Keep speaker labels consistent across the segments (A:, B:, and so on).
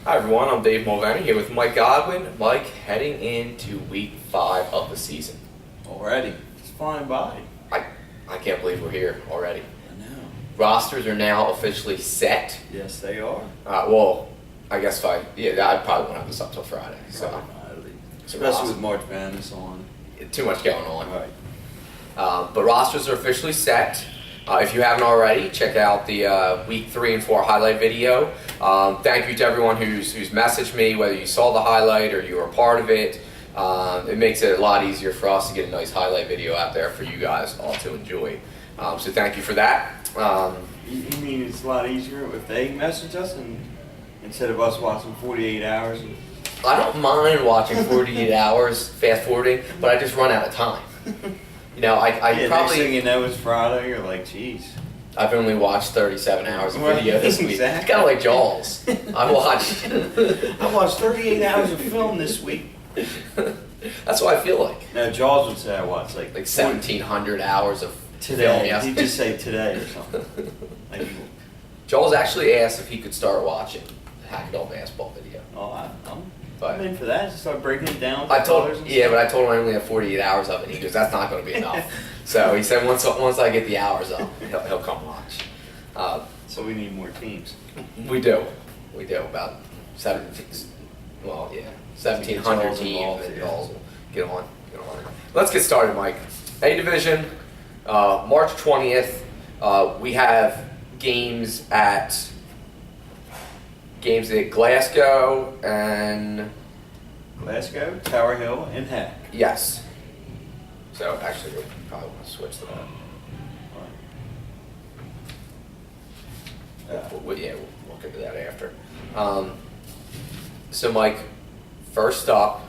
A: Hi everyone, I'm Dave Mulvaney here with Mike Godwin. Mike, heading into week 5 of the season.
B: Already. It's flying by.
A: I can't believe we're here already.
B: I know.
A: Rosters are now officially set.
B: Yes, they are.
A: Well, I guess I probably won't have this up till Friday. So,
B: Especially with March Madness on.
A: too much going on.
B: Right.
A: But rosters are officially set. If you haven't already, check out the week 3 and 4 highlight video. Thank you to everyone who's messaged me, whether you saw the highlight or you were a part of it. It makes it a lot easier for us to get a nice highlight video out there for you guys all to enjoy. So thank you for that.
B: You mean it's a lot easier if they message us instead of us watching 48 hours?
A: I don't mind watching 48 hours fast forwarding, but I just run out of time. You know, I
B: Next
A: probably.
B: thing you know, it's Friday. You're like, geez.
A: I've only watched 37 hours of
B: Right,
A: video this week.
B: exactly.
A: It's kind of like Jaws. I
B: watched 38 hours of film this week.
A: That's what I feel like.
B: No, Jaws would say I watched like
A: 1,700 hours of film
B: today.
A: yesterday.
B: He'd just say today or something. Like,
A: Jaws actually asked if he could start watching the Hack It All basketball video.
B: I'm in for that. Just start breaking it down.
A: But I told him I only have 48 hours of it. And he goes, "That's not going to be enough." So he said, "Once I get the hours up, he'll come watch."
B: So we need more teams.
A: We do about 1,700 teams, and Jaws will get on. Let's get started, Mike. A division, March 20th. We have games at Glasgow and
B: Tower Hill, and Hack.
A: yes. So actually, we probably want to switch to that. We'll get to that after. So Mike, first up,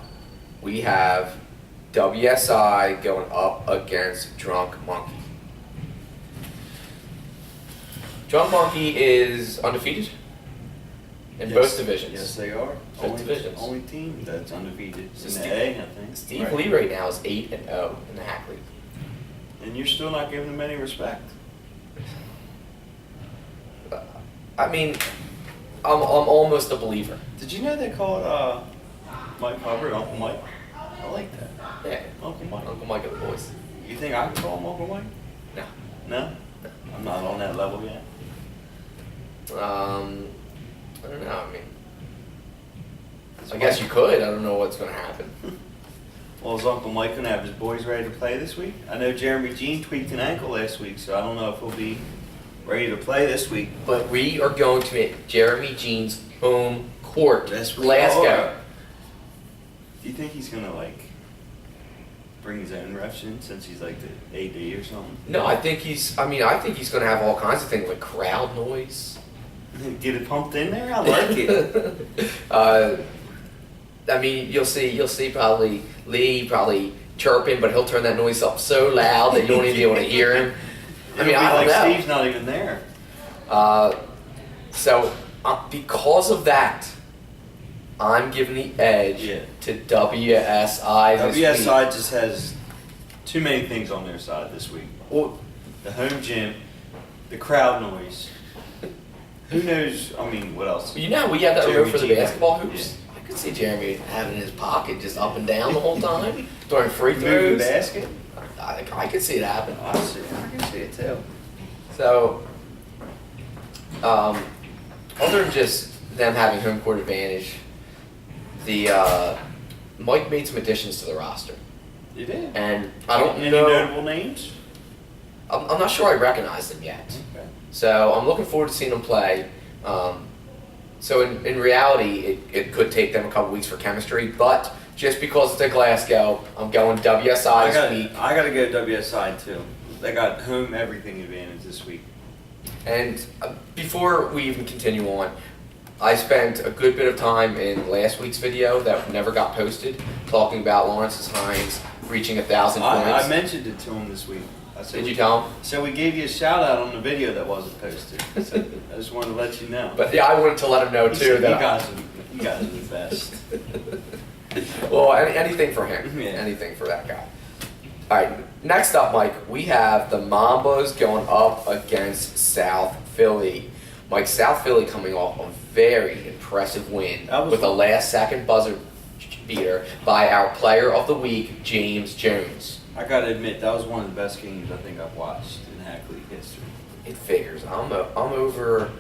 A: we have WSI going up against Drunk Monkey. Drunk Monkey is undefeated in both divisions.
B: Yes, they are.
A: Both divisions.
B: Only team that's undefeated
A: So
B: in
A: Steve-
B: the A, I think.
A: Steve
B: Right.
A: Lee right now is 8-0 in the Hack League.
B: And you're still not giving them any respect.
A: I mean, I'm almost a believer.
B: Did you know they called Mike Hubbard Uncle Mike? I like that.
A: Yeah,
B: Uncle Mike.
A: Uncle Mike of the boys.
B: You think I can call him Uncle Mike?
A: No.
B: No? I'm not on that level yet.
A: I don't know. I mean, I guess you could. I don't know what's going to happen.
B: Well, is Uncle Mike going to have his boys ready to play this week? I know Jeremy Jean tweaked an ankle last week, so I don't know if he'll be ready to play this week.
A: But we are going to make Jeremy Jean's home court,
B: Yes, we
A: Glasgow.
B: are. Do you think he's going to, bring his own refs in since he's like the AD or something?
A: No, I think he's going to have all kinds of things like crowd noise.
B: Get it pumped in there? I like it.
A: I mean, you'll see probably Lee chirping, but he'll turn that noise up so loud that you won't even be able to hear him. I mean, I don't know.
B: Steve's not even there.
A: So because of that, I'm giving the edge to WSI this week.
B: WSI just has too many things on their side this week.
A: Well,
B: The home gym, the crowd noise. Who knows? I mean, what else?
A: you know, we have that room
B: Jeremy
A: for the
B: Jean.
A: basketball hoops. I could see Jeremy having it in his pocket just up and down the whole time during free
B: Moving
A: throws.
B: basket?
A: I could see it happen.
B: I can see it too.
A: So, other than just them having home court advantage, Mike made some additions to the roster,
B: You did.
A: and I don't
B: Any
A: know.
B: notable names?
A: I'm not sure I recognize them yet.
B: Okay.
A: So I'm looking forward to seeing them play. So in reality, it could take them a couple weeks for chemistry, but just because it's at Glasgow, I'm going WSI this week.
B: I got to go WSI too. They got home everything advantage this week.
A: And before we even continue on, I spent a good bit of time in last week's video that never got posted, talking about Lawrence Hines reaching 1,000 points.
B: I mentioned it to him this week. I said,
A: Did you tell him?
B: So we gave you a shout out on the video that wasn't posted. So I just wanted to let you know.
A: But yeah, I wanted to let him know
B: He
A: too
B: said,
A: that
B: you guys are the best.
A: well, anything for him,
B: Yeah.
A: anything for that guy. All right, next up, Mike, we have the Mambas going up against South Philly. Mike, South Philly coming off a very impressive win with a last-second buzzer beater by our player of the week, James Jones.
B: I gotta admit, that was one of the best games I think I've watched in Hack League history.
A: It figures. I'm over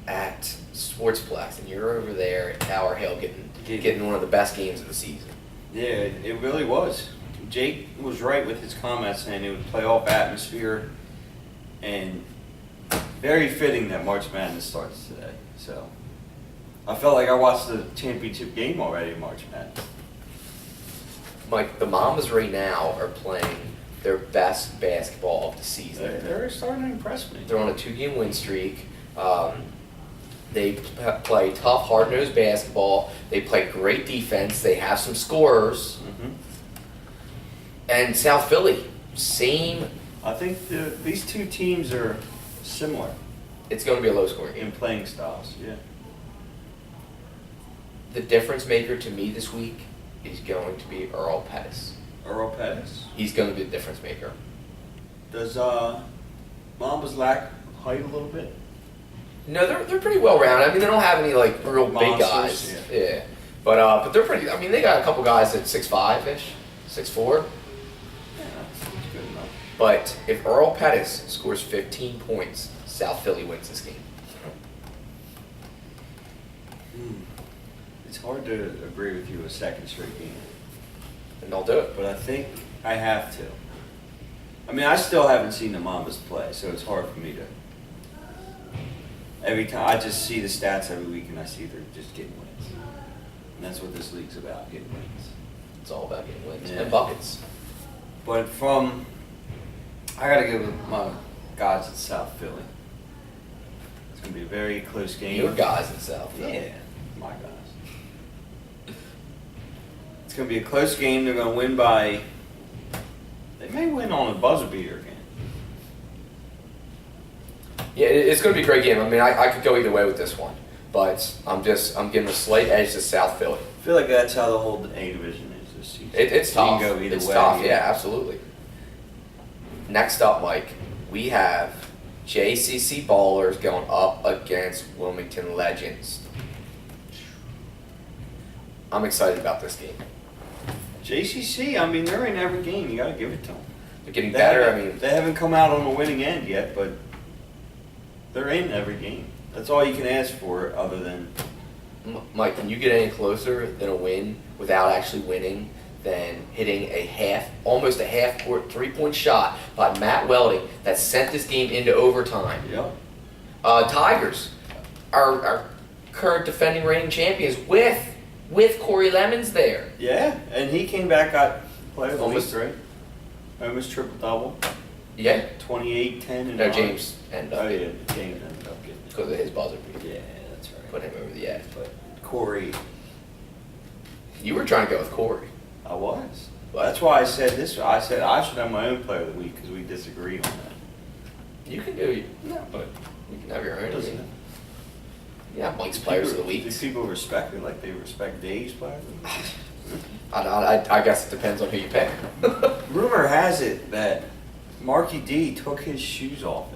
A: at Sportsplex, and you're over there at Tower Hill getting one of the best games of the season.
B: Yeah, it really was. Jake was right with his comments saying it was playoff atmosphere, and very fitting that March Madness starts today. So I felt like I watched the championship game already in March Madness.
A: Mike, the Mamas right now are playing their best basketball of the season.
B: They're starting to impress me.
A: They're on a 2-game win streak. They play tough, hard-nosed basketball. They play great defense. They have some scorers.
B: Mm-hmm.
A: And South Philly, same.
B: I think these two teams are similar
A: It's going to be a low-scoring game.
B: in playing styles. Yeah.
A: The difference maker to me this week is going to be Earl Pettis.
B: Earl Pettis.
A: He's going to be the difference maker.
B: Does Mambas lack height a little bit?
A: No, they're pretty well rounded. I mean, they don't have any like real big
B: Monsters,
A: guys. Yeah. But they're pretty. I mean, they got a couple guys at 6'5"-ish, 6'4".
B: Yeah, that's good enough.
A: But if Earl Pettis scores 15 points, South Philly wins this game.
B: It's hard to agree with you a second straight game,
A: And they'll do it.
B: but I think I have to. I mean, I still haven't seen the Mambas play, so it's hard for me to. Every time I just see the stats every week, and I see they're just getting wins, and that's what this league's about: getting wins.
A: It's all about getting wins
B: Yeah.
A: and buckets.
B: But I gotta give my guys at South Philly. It's gonna be a very close game.
A: Your guys in South Philly.
B: Yeah, my guys. It's gonna be a close game. They're gonna win by. They may win on a buzzer beater again.
A: Yeah, it's going to be a great game. I mean, I could go either way with this one, but I'm giving a slight edge to South Philly.
B: I feel like that's how the whole A division is this season.
A: It's
B: You
A: tough.
B: can go either
A: It's
B: way.
A: tough. Yeah, absolutely. Next up, Mike, we have JCC Ballers going up against Wilmington Legends. I'm excited about this game.
B: JCC, I mean, they're in every game. You gotta give it to them.
A: They're getting better. I mean,
B: they haven't come out on the winning end yet, but they're in every game. That's all you can ask for, other than
A: Mike, can you get any closer than a win without actually winning than hitting almost a half-court three-point shot by Matt Welding that sent this game into overtime?
B: yeah.
A: Tigers, our current defending reigning champions, with Corey Lemons there.
B: Yeah, and he came back, got player of the
A: Almost-
B: week, right? Almost triple-double.
A: Yeah.
B: 28, 10, and
A: No,
B: 9.
A: James ended up
B: Oh, yeah, James ended up getting it.
A: because of his buzzer beat.
B: Yeah, that's right.
A: Put him over the edge.
B: But Corey,
A: You were trying to go with Corey.
B: I was.
A: But
B: That's why I said this. I said I should have my own player of the week because we disagreed on that.
A: you can do
B: No, but
A: you can have your own.
B: doesn't it?
A: Yeah, Mike's players of the week.
B: Do people respect it like they respect Dave's players of the week?
A: I guess it depends on who you pick.
B: Rumor has it that Marky D took his shoes off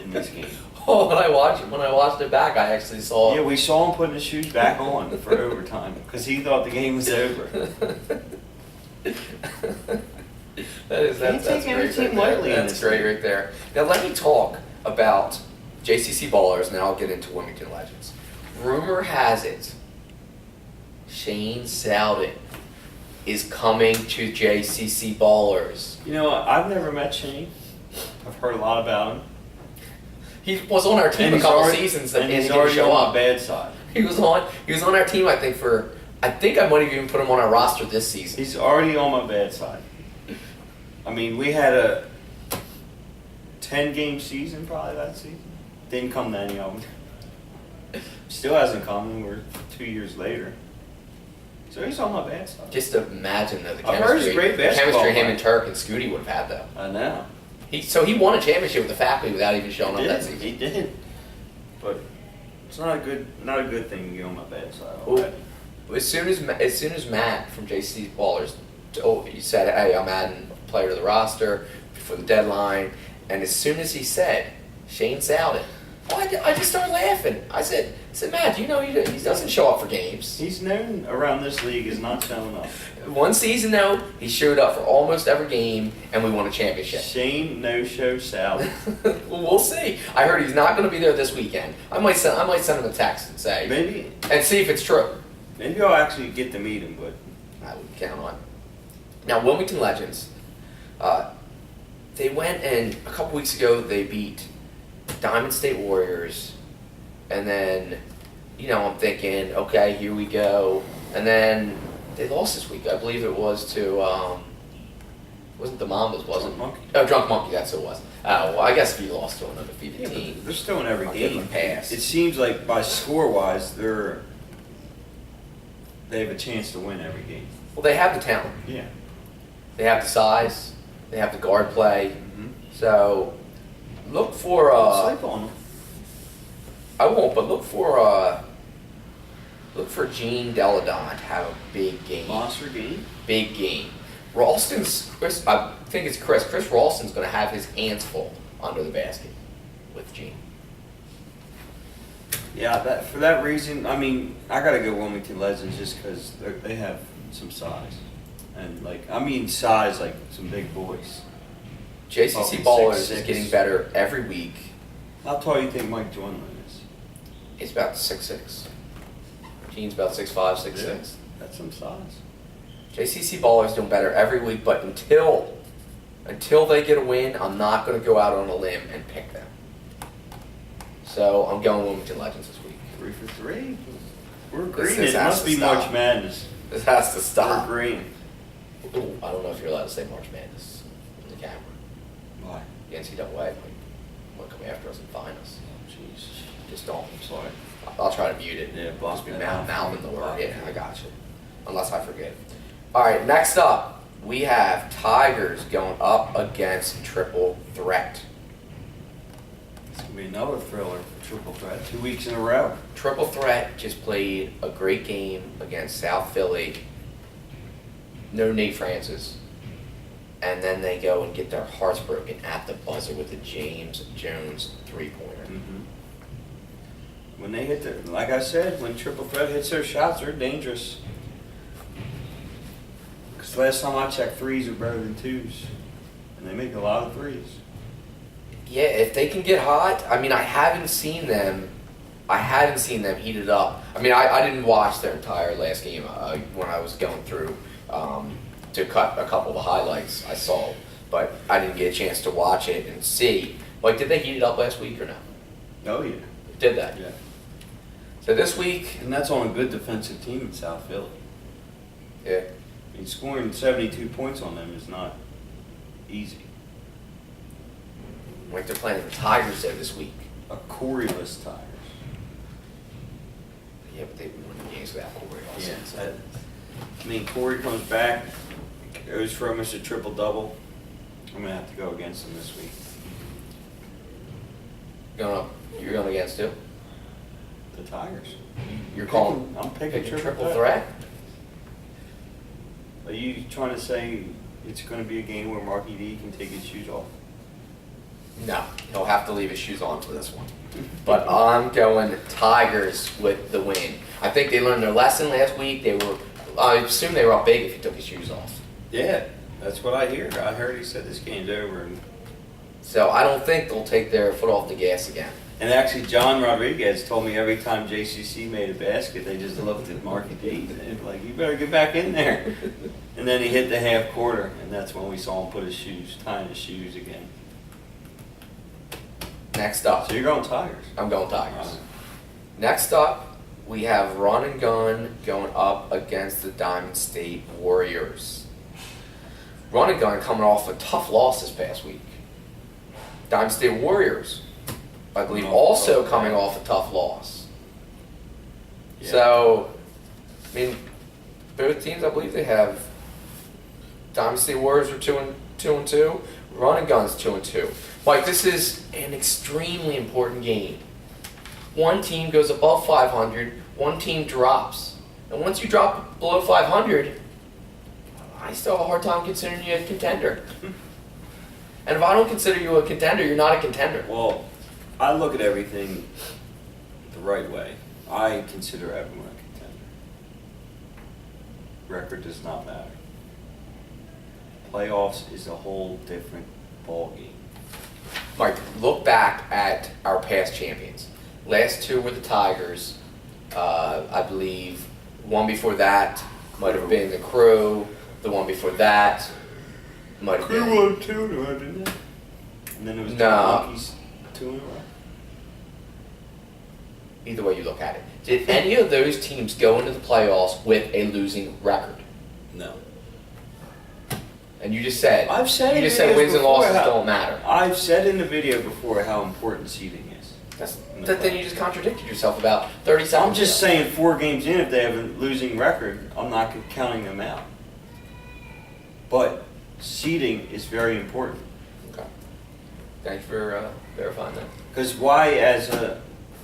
B: in this game.
A: Oh, when I watched it back, I actually saw.
B: Yeah, we saw him putting his shoes back on for overtime because he thought the game was over.
A: That's
B: Can't take
A: great
B: anything
A: right
B: lightly
A: there.
B: in
A: That's
B: this
A: great
B: league.
A: right there. Now let me talk about JCC Ballers, and then I'll get into Wilmington Legends. Rumor has it, Shane Salden is coming to JCC Ballers.
B: You know, I've never met Shane. I've heard a lot about him.
A: He was on our team
B: And
A: a
B: he's
A: couple
B: already-
A: seasons,
B: and
A: and
B: he's
A: he didn't
B: already
A: show
B: on
A: up.
B: the bad side.
A: He was on our team, I think I might have even put him on our roster this season.
B: He's already on my bad side. I mean, we had a 10-game season probably that season. Didn't come to any of them. Still hasn't come, and we're 2 years later. So he's on my bad side.
A: Just imagine though the
B: I've heard he's a
A: chemistry,
B: great basketball
A: chemistry him
B: player.
A: and Turk and Scooty would have had though.
B: I know.
A: He won a championship with the faculty without even showing up
B: He
A: that
B: did.
A: season.
B: He did. But it's not a good thing to get on my bad side.
A: Well,
B: already.
A: As soon as Matt from JC Ballers, he said, "Hey, I'm adding a player to the roster before the deadline," and as soon as he said Shane Salden, Well, I just started laughing. I said, Matt, you know he doesn't show up for games.
B: He's known around this league as not showing up.
A: One season, though, he showed up for almost every game, and we won a championship.
B: Shane no-show Sally.
A: Well, we'll see. I heard he's not going to be there this weekend. I might send him a text and say,
B: Maybe
A: and see if it's true.
B: I'll actually get to meet him, but
A: I would count on. Now, Wilmington Legends, they went and a couple weeks ago they beat Diamond State Warriors, and then, I'm thinking, okay, here we go, and then they lost this week. I believe it was to, wasn't the Mambas, was it?
B: Drunk Monkey.
A: Oh, Drunk Monkey, that's who it was. Oh, well, I guess if you lost to an undefeated team.
B: they're still in every
A: I'll give them
B: game.
A: a pass.
B: It seems like by score-wise, they have a chance to win every game.
A: Well, they have the talent.
B: Yeah.
A: They have the size. They have the guard play.
B: Mm-hmm.
A: So, look for,
B: Sleep on them.
A: I won't, but look for Gene Deladon to have a big game.
B: Monster game.
A: Big game. I think it's Chris. Chris Ralston's going to have his hands full under the basket with Gene.
B: Yeah, for that reason, I mean, I gotta go Wilmington Legends just because they have some size, and size like some big boys.
A: JCC
B: Oh,
A: Ballers
B: 6'6".
A: is getting better every week.
B: How tall do you think Mike Joinland is?
A: He's about 6'6". Gene's about 6'5", 6'6".
B: Yeah, that's some size.
A: JCC Ballers doing better every week, but until they get a win, I'm not going to go out on a limb and pick them. So I'm going Wilmington Legends this week.
B: 3 for 3. We're
A: This
B: green.
A: has
B: It must
A: to
B: be
A: stop.
B: March Madness.
A: This has to stop.
B: We're green.
A: Ooh, I don't know if you're allowed to say March Madness on the camera.
B: Why?
A: The NCAA might come after us and fine us.
B: Jeez.
A: Just don't. I'm sorry. I'll try to mute it.
B: Yeah, block
A: Just be
B: that out.
A: mouthing the word.
B: Block
A: Yeah,
B: it.
A: I got you. Unless I forget. All right, next up, we have Tigers going up against Triple Threat.
B: It's gonna be another thriller. Triple threat. 2 weeks in a row.
A: Triple Threat just played a great game against South Philly. No Nate Francis. And then they go and get their hearts broken at the buzzer with a James Jones three-pointer.
B: Mm-hmm. When they hit their, like I said, when Triple Threat hits their shots, they're dangerous. Because last time I checked, threes are better than twos. And they make a lot of threes.
A: Yeah, if they can get hot, I mean, I haven't seen them heat it up. I mean, I didn't watch their entire last game when I was going through to cut a couple of the highlights I saw, but I didn't get a chance to watch it and see. Like, did they heat it up last week or no?
B: Oh, yeah.
A: Did that?
B: Yeah.
A: So this week,
B: And that's on a good defensive team in South Philly.
A: yeah,
B: I mean, scoring 72 points on them is not easy.
A: like they're playing the Tigers there this week.
B: A Corey-less Tigers.
A: Yeah, but they've been winning games without Corey all
B: Yeah,
A: season.
B: I mean, Corey comes back, goes for almost a triple-double. I'm going to have to go against him this week.
A: You're going against who?
B: The Tigers.
A: You're calling.
B: I'm picking
A: triple threat.
B: Are you trying to say it's going to be a game where Marky D can take his shoes off?
A: No, he'll have to leave his shoes on for this one. But I'm going Tigers with the win. I think they learned their lesson last week. I assume they were up big if he took his shoes off.
B: Yeah, that's what I hear. I heard he said this game's over.
A: So I don't think they'll take their foot off the gas again.
B: And actually, John Rodriguez told me every time JCC made a basket, they just looked at Marky D and they'd be like, you better get back in there. And then he hit the half quarter, and that's when we saw him tying his shoes again.
A: Next up,
B: So you're going Tigers.
A: I'm going Tigers. Next up, we have Run and Gun going up against the Diamond State Warriors. Run and Gun coming off a tough loss this past week. Diamond State Warriors, I believe, also coming off a tough loss.
B: Yeah.
A: So, I mean, both teams, I believe they have. Diamond State Warriors are 2-2. Run and Gun's 2-2. Mike, this is an extremely important game. One team goes above 500, one team drops. And once you drop below 500, I still have a hard time considering you a contender. And if I don't consider you a contender, you're not a contender.
B: Well, I look at everything the right way. I consider everyone a contender. Record does not matter. Playoffs is a whole different ballgame.
A: Mike, look back at our past champions. Last two were the Tigers. I believe one before that might have been the Crew. The one before that might have been.
B: won 2 in a row, didn't they? And then it was the
A: No.
B: Yankees 2 in a row.
A: Either way you look at it. Did any of those teams go into the playoffs with a losing record?
B: No.
A: And you just said
B: I've said
A: you
B: it
A: just said
B: in
A: wins and
B: before
A: losses
B: how-
A: don't matter.
B: I've said in the video before how important seeding is.
A: Then you just contradicted yourself about 30 seconds.
B: I'm just
A: ago.
B: saying 4 games in, if they have a losing record, I'm not counting them out. But seeding is very important.
A: Okay. Thanks for verifying that.
B: Because why, as a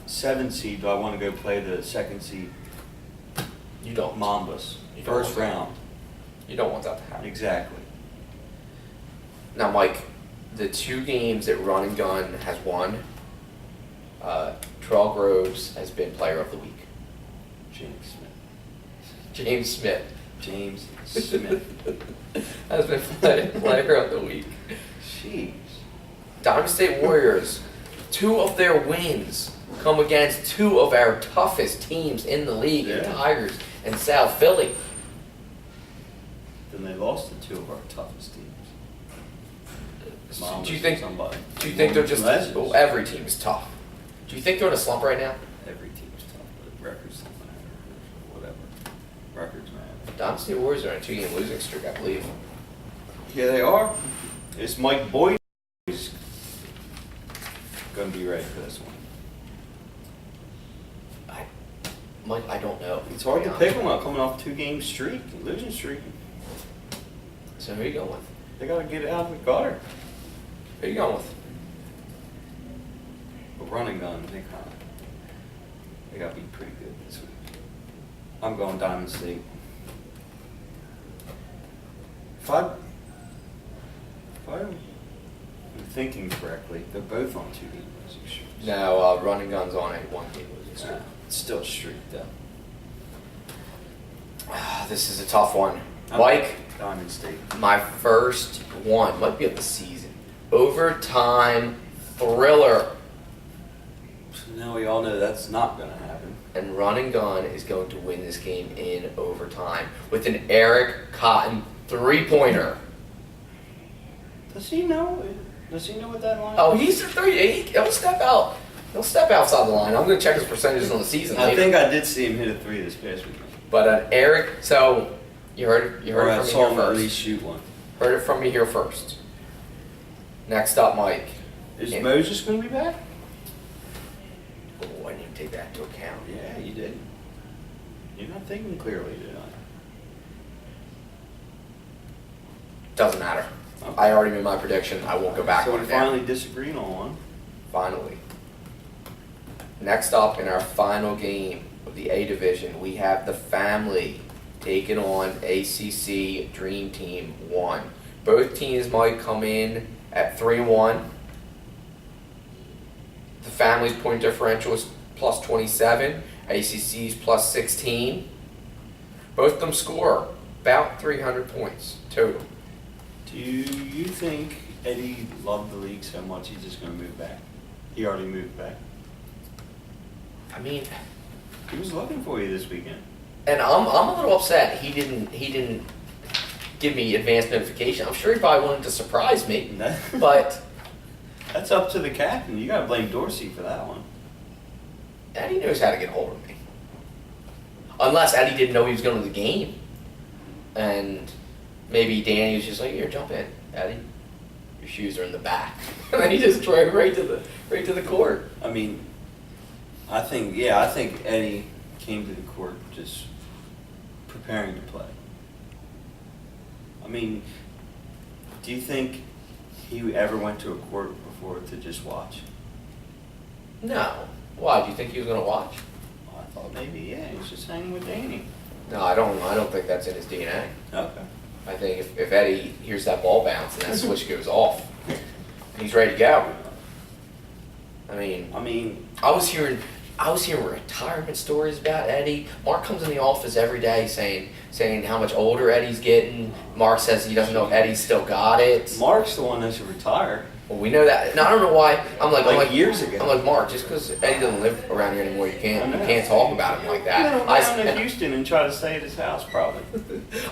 B: 7 seed, do I want to go play the 2nd seed
A: You don't.
B: Mambas?
A: You don't
B: First
A: want that.
B: round.
A: You don't want that to happen.
B: Exactly.
A: Now, Mike, the 2 games that Run and Gun has won, Terrell Groves has been Player of the Week.
B: James Smith.
A: James Smith
B: James Smith.
A: has been Player of the Week.
B: Jeez.
A: Diamond State Warriors, 2 of their wins come against 2 of our toughest teams in the league, the
B: Yeah.
A: Tigers and South Philly.
B: Then they lost to 2 of our toughest teams. Mambas
A: Do you think?
B: and somebody.
A: Do you think they're just?
B: Legends.
A: Well, every team is tough. Do you think they're in a slump right now?
B: Every team's tough, but records don't matter. Whatever. Records matter.
A: Diamond State Warriors are on a 2-game losing streak, I believe.
B: Yeah, they are. Is Mike Boyd going to be ready for this one?
A: Mike, I don't know.
B: It's hard to pick them up coming off 2-game streak, losing streak.
A: So who are you going with?
B: They got to get it out of the gutter.
A: Who are you going with?
B: But running gun, they got to be pretty good this week. I'm going Diamond State. If I'm thinking correctly, they're both on 2-game losing streaks.
A: No, Run and Gun's on a 1-game losing streak.
B: It's still a streak though.
A: This is a tough one.
B: I'm
A: Mike,
B: Diamond State.
A: my first one might be of the season. Overtime thriller.
B: So now we all know that's not going to happen.
A: And Run and Gun is going to win this game in overtime with an Eric Cotton 3-pointer.
B: Does he know? Does he know what that line?
A: Oh, he's a 3. He'll step out. He'll step outside the line. I'm going to check his percentages on the season
B: I
A: later.
B: think I did see him hit a 3 this past weekend.
A: But Eric, so you heard
B: Or I
A: it from me
B: saw
A: here
B: him at least
A: first.
B: shoot one.
A: Heard it from me here first. Next up, Mike.
B: Is
A: Yeah.
B: Moses going to be back?
A: Oh, I didn't take that into account.
B: Yeah, you did. You're not thinking clearly tonight.
A: Doesn't matter.
B: Okay.
A: I already made my prediction. I won't go back
B: so
A: on
B: we
A: it now.
B: finally disagreed on one.
A: Finally. Next up in our final game of the A Division, we have the Family taking on ACC Dream Team 1. Both teams might come in at 3-1. The Family's point differential is plus 27. ACC's plus 16. Both of them score about 300 points total.
B: Do you think Eddie loved the league so much he's just going to move back? He already moved back.
A: I mean,
B: He was looking for you this weekend.
A: and I'm a little upset he didn't give me advance notification. I'm sure he probably wanted to surprise me, but
B: That's up to the captain. You got to blame Dorsey for that one.
A: Eddie knows how to get hold of me. Unless Eddie didn't know he was going to the game, and maybe Danny was just like, "Here, jump in, Eddie. Your shoes are in the back," and then he just drove right to the court.
B: I mean, I think Eddie came to the court just preparing to play. I mean, do you think he ever went to a court before to just watch?
A: No, why? Do you think he was going to watch?
B: Well, I thought maybe, yeah, he was just hanging with Danny.
A: No, I don't think that's in his DNA.
B: Okay.
A: I think if Eddie hears that ball bounce and that switch goes off, he's ready to go. I mean, I was hearing retirement stories about Eddie. Mark comes in the office every day saying how much older Eddie's getting. Mark says he doesn't know if Eddie's still got it.
B: Mark's the one that should retire.
A: Well, we know that. And I don't know why. I'm like
B: years ago.
A: I'm like, Mark, just because Eddie doesn't live around here anymore, you can't talk about him like
B: He
A: that.
B: went down to Houston and try to stay at his house, probably.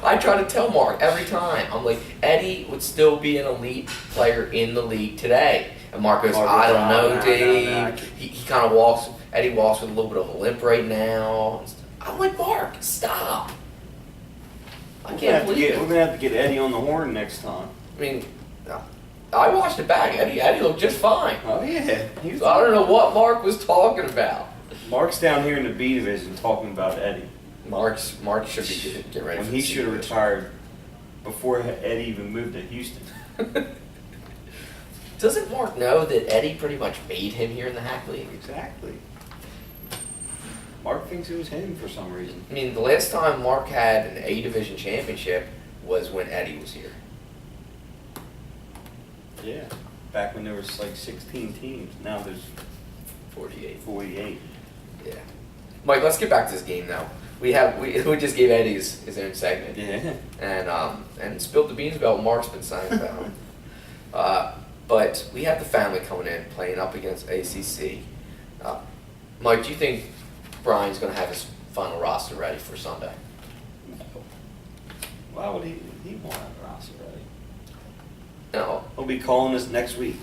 A: I try to tell Mark every time. I'm like, Eddie would still be an elite player in the league today. And Mark goes, I don't know, Dave. He kind of walks. Eddie walks with a little bit of a limp right now. I'm like, Mark, stop. I can't believe it.
B: We're gonna have to get Eddie on the horn next time.
A: I mean, I watched it back. Eddie looked just fine.
B: Oh yeah.
A: So I don't know what Mark was talking about.
B: Mark's down here in the B division talking about Eddie.
A: Mark should be getting ready.
B: When
A: for
B: he
A: the
B: should have
A: season.
B: retired before Eddie even moved to Houston.
A: Doesn't Mark know that Eddie pretty much made him here in the Hack League?
B: Exactly. Mark thinks it was him for some reason.
A: I mean, the last time Mark had an A division championship was when Eddie was here.
B: Yeah. Back when there was like 16 teams. Now there's
A: 48.
B: 48.
A: Yeah. Mike, let's get back to this game now. We just gave Eddie his own segment.
B: Yeah.
A: And spilled the beans about what Mark's been saying about him. But we have the family coming in, playing up against ACC. Mike, do you think Brian's going to have his final roster ready for Sunday?
B: Why would he want to have a roster ready?
A: No.
B: He'll be calling us next week.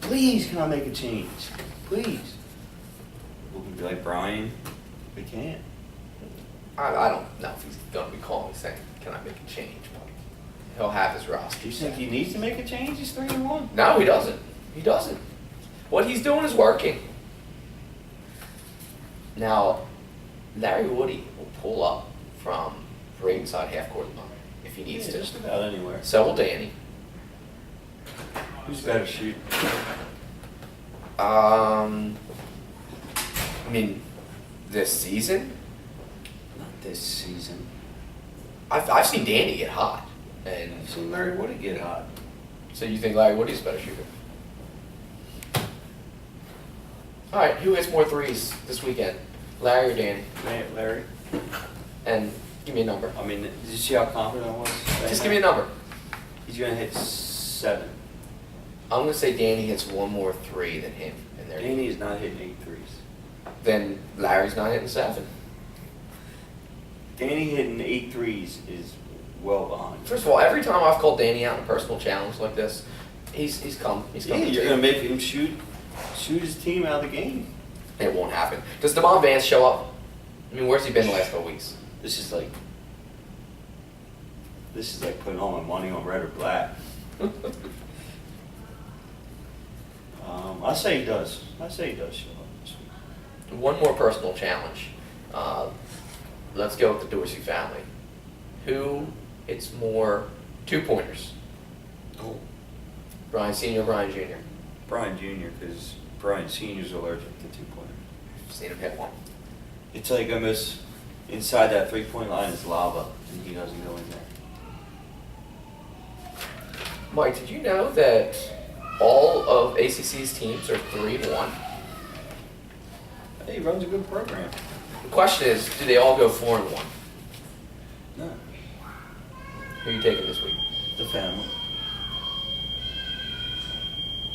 B: Please, can I make a change? Please. We'll be like, Brian, we can't.
A: I don't know if he's going to be calling me saying, can I make a change? But he'll have his roster.
B: Do you think he needs to make a change? He's 3-1.
A: No, he doesn't. He doesn't. What he's doing is working. Now, Larry Woody will pull up from right inside half court line if he needs to.
B: Just about anywhere.
A: So will Danny.
B: Who's better shoot?
A: I mean, this season,
B: Not this season.
A: I've seen Danny get hot, and
B: I've seen Larry Woody get hot.
A: so you think Larry Woody's a better shooter? All right, who hits more threes this weekend, Larry or Danny?
B: Larry.
A: And give me a number.
B: I mean, did you see how confident I was?
A: Just give me a number.
B: He's gonna hit 7.
A: I'm gonna say Danny hits one more three than him, and there.
B: Danny is not hitting 8 threes.
A: Then Larry's not hitting 7.
B: Danny hitting 8 threes is well behind.
A: First of all, every time I've called Danny out in a personal challenge like this, he's come.
B: Yeah, you're gonna make him shoot his team out of the game.
A: It won't happen. Does Damon Vance show up? I mean, where's he been the last couple weeks?
B: This is like putting all my money on red or black. I say he does. I say he does show up this week.
A: One more personal challenge. Let's go with the Dorsey family. Who hits more 2-pointers?
B: Oh.
A: Brian Sr. or Brian Jr.?
B: Brian Jr. because Brian Sr.'s allergic to 2-pointers.
A: I've seen him hit one.
B: It's like almost inside that 3-point line is lava, and he doesn't go in there.
A: Mike, did you know that all of ACC's teams are 3-1?
B: Hey, he runs a good program.
A: The question is, do they all go 4-1?
B: No,
A: Who are you taking this week?
B: the family.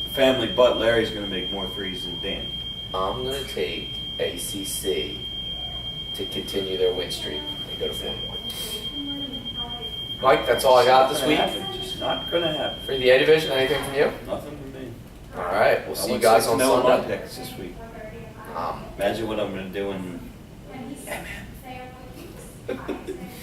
B: The family, but Larry's going to make more threes than Dan.
A: I'm going to take ACC to continue their win streak and go to 4-1. Mike, that's all I got this week.
B: Just not going to happen.
A: For the A division, anything from you?
B: Nothing from me.
A: All right, we'll see you
B: I
A: guys
B: went
A: on
B: 6-0 in my
A: Sunday.
B: picks this week.
A: Um,
B: Imagine what I'm going to do in